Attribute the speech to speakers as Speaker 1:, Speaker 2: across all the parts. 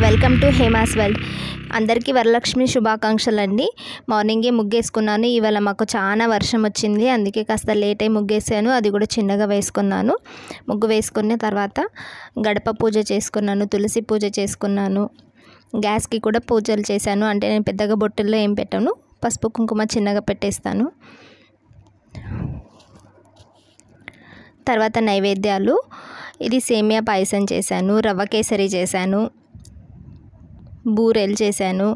Speaker 1: Welcome to Hema's world. అందరికీ వరలక్ష్మి శుభాకాంక్షలు అండి. మార్నింగే ముగ్గేసుకున్నాను. ఇవాళ మాకు చాలా వర్షం వచ్చింది, అందుకే కాస్త లేట్ అయి ముగ్గేసాను. అది కూడా చిన్నగా వేసుకున్నాను. ముగ్గు వేసుకున్న తర్వాత గడప పూజ చేసుకున్నాను, తులసి పూజ చేసుకున్నాను, గ్యాస్కి కూడా పూజలు చేశాను. అంటే నేను పెద్దగా బొట్టుల్లో ఏం పెట్టాను, పసుపు కుంకుమ చిన్నగా పెట్టేస్తాను. తర్వాత నైవేద్యాలు, ఇది సేమియా పాయసం చేశాను, రవ్వ కేసరి చేశాను, బూరెలు చేశాను,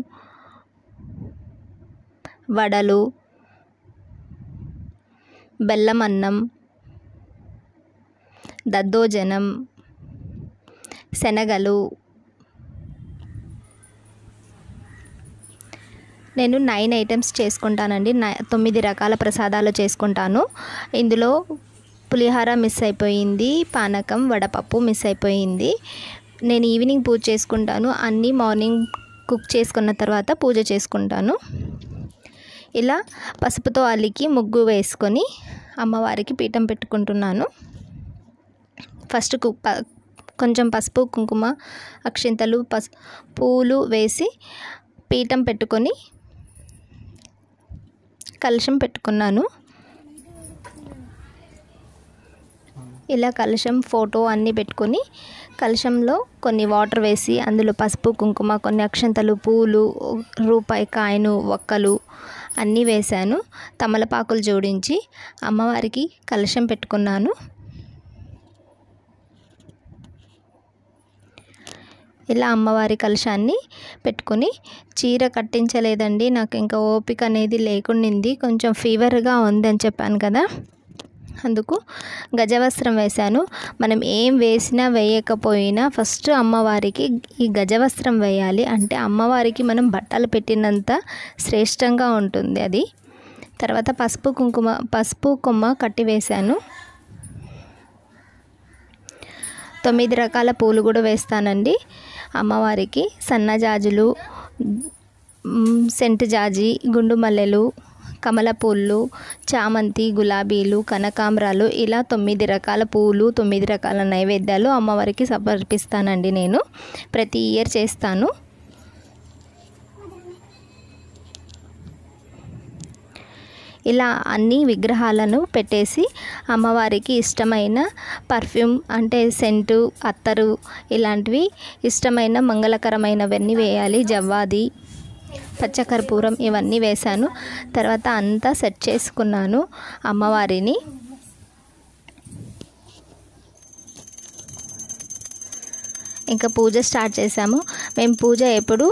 Speaker 1: వడలు, బెల్లం అన్నం, దద్దోజనం, శనగలు. నేను 9 ఐటమ్స్ చేసుకుంటానండి. 9 రకాల ప్రసాదాలు చేసుకుంటాను. ఇందులో పులిహార మిస్ అయిపోయింది, పానకం, వడపప్పు మిస్ అయిపోయింది. నేను ఈవినింగ్ పూజ చేసుకుంటాను. అన్నీ మార్నింగ్ కుక్ చేసుకున్న తర్వాత పూజ చేసుకుంటాను. ఇలా పసుపుతో అలికి ముగ్గు వేసుకొని అమ్మవారికి పీఠం పెట్టుకుంటున్నాను. ఫస్ట్ కొంచెం పసుపు కుంకుమ అక్షింతలు పూలు వేసి పీఠం పెట్టుకొని కలశం పెట్టుకున్నాను. ఇలా కలశం ఫోటో అన్నీ పెట్టుకొని కలశంలో కొన్ని వాటర్ వేసి అందులో పసుపు కుంకుమ, కొన్ని అక్షంతలు, పూలు, రూపాయి కాయిను, ఒక్కలు అన్నీ వేశాను. తమలపాకులు జోడించి అమ్మవారికి కలశం పెట్టుకున్నాను. ఇలా అమ్మవారి కలశాన్ని పెట్టుకొని చీర కట్టించలేదండి, నాకు ఇంకా ఓపిక అనేది లేకుండింది. కొంచెం ఫీవర్గా ఉంది అని చెప్పాను కదా, అందుకు గజవస్త్రం వేశాను. మనం ఏం వేసినా వేయకపోయినా ఫస్ట్ అమ్మవారికి ఈ గజవస్త్రం వేయాలి. అంటే అమ్మవారికి మనం బట్టలు పెట్టినంత శ్రేష్టంగా ఉంటుంది అది. తర్వాత పసుపు కొమ్మ కట్టి వేశాను. 9 రకాల పూలు కూడా వేస్తానండి అమ్మవారికి. సన్నజాజులు, సెంటు జాజి, గుండు మల్లెలు, కమల పూలు, చామంతి, గులాబీలు, కనకాంబరాలు, ఇలా 9 రకాల పూలు, 9 రకాల నైవేద్యాలు అమ్మవారికి సమర్పిస్తానండి. నేను ప్రతి ఇయర్ చేస్తాను. ఇలా అన్ని విగ్రహాలను పెట్టేసి అమ్మవారికి ఇష్టమైన పర్ఫ్యూమ్ అంటే సెంటు, అత్తరు ఇలాంటివి ఇష్టమైన మంగళకరమైనవన్నీ వేయాలి. జవ్వాది, పచ్చకర్పూరం ఇవన్నీ వేశాను. తర్వాత అంతా సెట్ చేసుకున్నాను అమ్మవారిని. ఇంకా పూజ స్టార్ట్ చేసాము. మేము పూజ ఎప్పుడు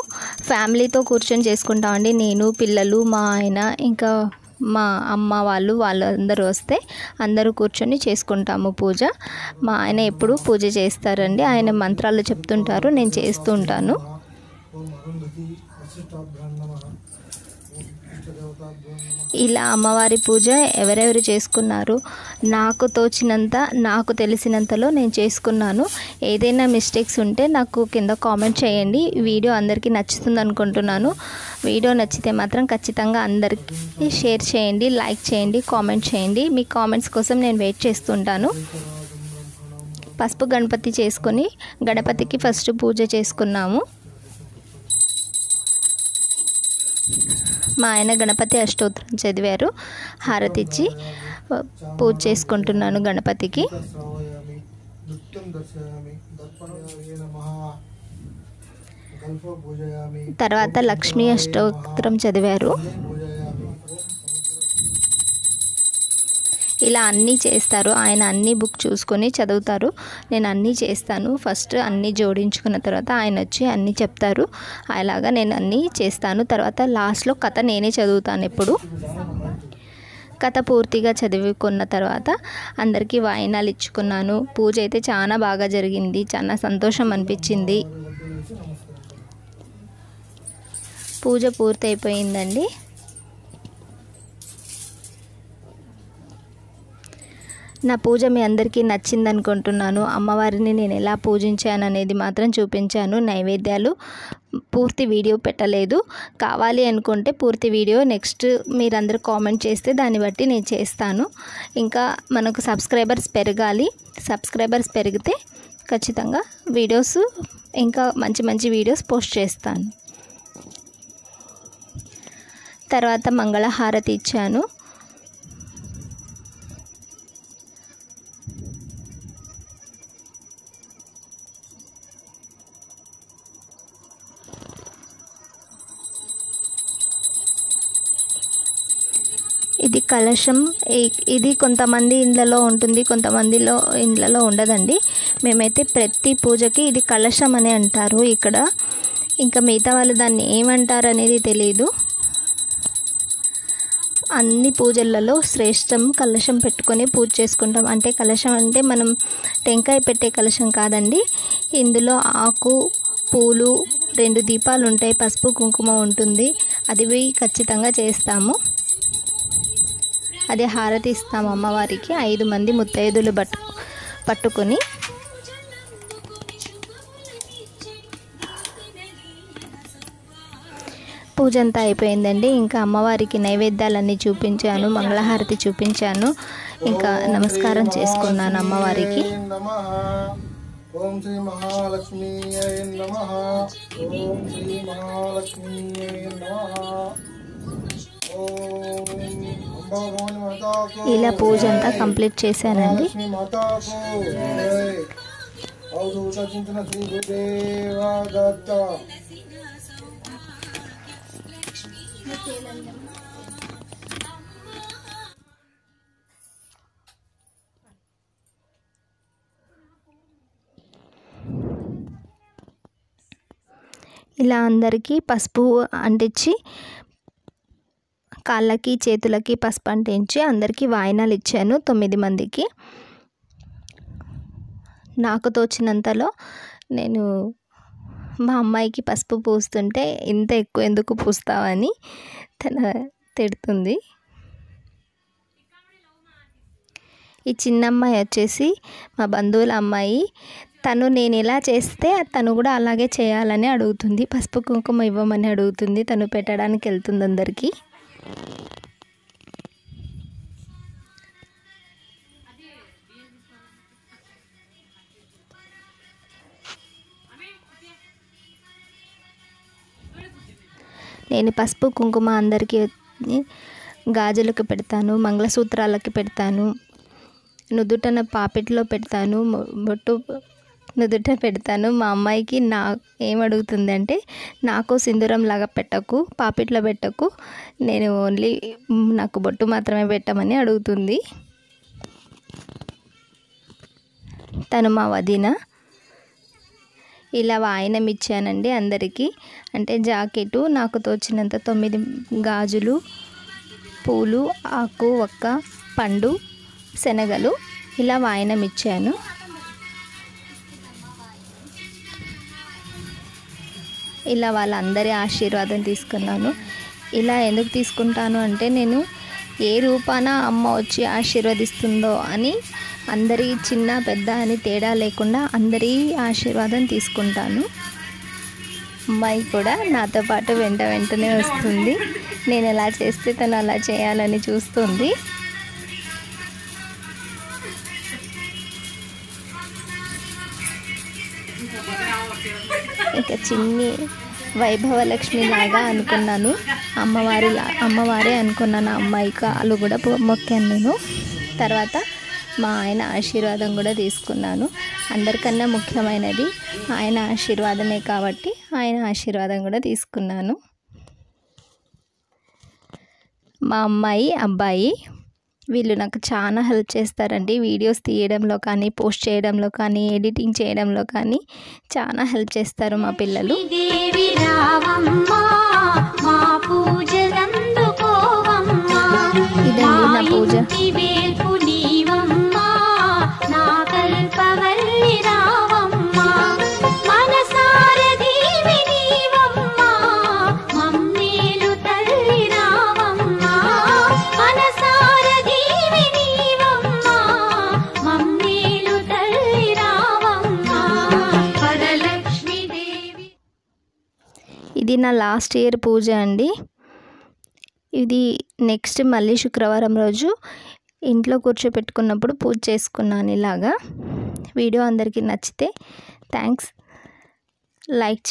Speaker 1: ఫ్యామిలీతో కూర్చొని చేసుకుంటామండి. నేను, పిల్లలు, మా ఆయన, ఇంకా మా అమ్మ వాళ్ళందరూ వస్తే అందరూ కూర్చొని చేసుకుంటాము పూజ. మా ఆయన ఎప్పుడు పూజ చేస్తారండి, ఆయన మంత్రాలు చెప్తుంటారు, నేను చేస్తూ ఉంటాను. ఇలా అమ్మవారి పూజ ఎవరెవరు చేసుకున్నారు, నాకు తోచినంత, నాకు తెలిసినంతలో నేను చేసుకున్నాను. ఏదైనా మిస్టేక్స్ ఉంటే నాకు కింద కామెంట్ చేయండి. వీడియో అందరికీ నచ్చుతుంది అనుకుంటున్నాను. వీడియో నచ్చితే మాత్రం ఖచ్చితంగా అందరికీ షేర్ చేయండి, లైక్ చేయండి, కామెంట్ చేయండి. మీ కామెంట్స్ కోసం నేను వెయిట్ చేస్తుంటాను. పసుపు గణపతి చేసుకొని గణపతికి ఫస్ట్ పూజ చేసుకున్నాము. మా ఆయన గణపతి అష్టోత్తరం చదివారు. హారతి ఇచ్చి పూజ చేసుకుంటున్నాను గణపతికి. తర్వాత లక్ష్మీ అష్టోత్తరం చదివారు. ఇలా అన్నీ చేస్తారు. ఆయన అన్నీ బుక్ చూసుకొని చదువుతారు, నేను అన్నీ చేస్తాను. ఫస్ట్ అన్నీ జోడించుకున్న తర్వాత ఆయన వచ్చి అన్నీ చెప్తారు. అలాగా నేను అన్నీ చేస్తాను. తర్వాత లాస్ట్లో కథ నేనే చదువుతాను ఎప్పుడు. కథ పూర్తిగా చదువుకున్న తర్వాత అందరికీ వాయినాలు ఇచ్చుకున్నాను. పూజ అయితే చాలా బాగా జరిగింది, చాలా సంతోషం అనిపించింది. పూజ పూర్తయిపోయిందండి. నా పూజ మీ అందరికీ నచ్చింది అనుకుంటున్నాను. అమ్మవారిని నేను ఎలా పూజించాను అనేది మాత్రం చూపించాను. నైవేద్యాలు పూర్తి వీడియో పెట్టలేదు. కావాలి అనుకుంటే పూర్తి వీడియో నెక్స్ట్ మీరందరూ కామెంట్ చేస్తే దాన్ని బట్టి నేను చేస్తాను. ఇంకా మనకు సబ్స్క్రైబర్స్ పెరగాలి. సబ్స్క్రైబర్స్ పెరిగితే ఖచ్చితంగా వీడియోస్ ఇంకా మంచి మంచి వీడియోస్ పోస్ట్ చేస్తాను. తర్వాత మంగళహారతి ఇచ్చాను. ఇది కలశం. ఇది కొంతమంది ఇండ్లలో ఉంటుంది, కొంతమందిలో ఇండ్లలో ఉండదండి. మేమైతే ప్రతి పూజకి ఇది కలశం అని అంటారు ఇక్కడ. ఇంకా మిగతా వాళ్ళు దాన్ని ఏమంటారు అనేది తెలియదు. అన్ని పూజలలో శ్రేష్టం కలశం పెట్టుకొని పూజ చేసుకుంటాం. అంటే కలశం అంటే మనం టెంకాయ పెట్టే కలశం కాదండి. ఇందులో ఆకు, పూలు, 2 దీపాలు ఉంటాయి, పసుపు కుంకుమ ఉంటుంది. అది ఖచ్చితంగా చేస్తాము. అదే హారతి ఇస్తాము అమ్మవారికి. 5 మంది ముత్తైదులు పట్టుకొని పూజ అంతా అయిపోయిందండి. ఇంకా అమ్మవారికి నైవేద్యాలన్నీ చూపించాను, మంగళహారతి చూపించాను, ఇంకా నమస్కారం చేసుకున్నాను అమ్మవారికి.
Speaker 2: ఓం శ్రీ మహాలక్ష్మీయై నమః. ఓం శ్రీ మహాలక్ష్మీయై నమః.
Speaker 1: ఇలా పూజ అంతా కంప్లీట్ చేశానండి. ఇలా అందరికీ పసుపు అంటించి, కాళ్ళకి చేతులకి పసుపు అంటించి అందరికీ వాయినాలు ఇచ్చాను 9 మందికి. నాకు తోచినంతలో నేను మా అమ్మాయికి పసుపు పూస్తుంటే ఇంత ఎక్కువ ఎందుకు పూస్తావని తన తిడుతుంది. ఈ చిన్న అమ్మాయి వచ్చేసి మా బంధువుల అమ్మాయి. తను నేను ఎలా చేస్తే తను కూడా అలాగే చేయాలని అడుగుతుంది. పసుపు కుంకుమ ఇవ్వమని అడుగుతుంది. తను పెట్టడానికి వెళ్తుంది అందరికీ. నేను పసుపు కుంకుమ అందరికీ గాజులకు పెడతాను, మంగళసూత్రాలకి పెడతాను, నుదుటన పాపిట్లో పెడతాను, బొట్టు నుదుట పెడతాను. మా అమ్మాయికి ఏమడుగుతుంది అంటే, నాకు సింధూరం లాగా పెట్టకు, పాపిట్లో పెట్టకు, నేను ఓన్లీ నాకు బొట్టు మాత్రమే పెట్టమని అడుగుతుంది. తను మా వదిన. ఇలా వాయినం ఇచ్చానండి అందరికీ. అంటే జాకెటు, నాకు తోచినంత 9 గాజులు, పూలు, ఆకు, ఒక్క, పండు, శనగలు ఇలా వాయినం ఇచ్చాను. ఇలా వాళ్ళందరి ఆశీర్వాదం తీసుకున్నాను. ఇలా ఎందుకు తీసుకుంటాను అంటే, నేను ఏ రూపాన అమ్మ వచ్చి ఆశీర్వదిస్తుందో అని అందరి చిన్న పెద్ద అని తేడా లేకుండా అందరి ఆశీర్వాదం తీసుకుంటాను. అమ్మాయి కూడా నాతో పాటు వెంటనే వస్తుంది. నేను ఎలా చేస్తే తను అలా చేయాలని చూస్తుంది. ఇక చిన్ని వైభవలక్ష్మి లాగా అనుకున్నాను, అమ్మవారే అనుకున్నాను. అమ్మాయి కాళ్ళు కూడా మొక్కాను నేను. తర్వాత మా ఆయన ఆశీర్వాదం కూడా తీసుకున్నాను. అందరికన్నా ముఖ్యమైనది ఆయన ఆశీర్వాదమే కాబట్టి ఆయన ఆశీర్వాదం కూడా తీసుకున్నాను. మా అమ్మాయి, అబ్బాయి వీళ్ళు నాకు చాలా హెల్ప్ చేస్తారండి. వీడియోస్ తీయడంలో కానీ, పోస్ట్ చేయడంలో కానీ, ఎడిటింగ్ చేయడంలో కానీ చాలా హెల్ప్ చేస్తారు మా పిల్లలు. ఇదండి నా పూజ. ఇది నా లాస్ట్ ఇయర్ పూజ అండి. ఇది నెక్స్ట్ మళ్ళీ శుక్రవారం రోజు ఇంట్లో కూర్చోపెట్టుకున్నప్పుడు పూజ చేసుకున్నాను ఇలాగా. వీడియో అందరికీ నచ్చితే థ్యాంక్స్. లైక్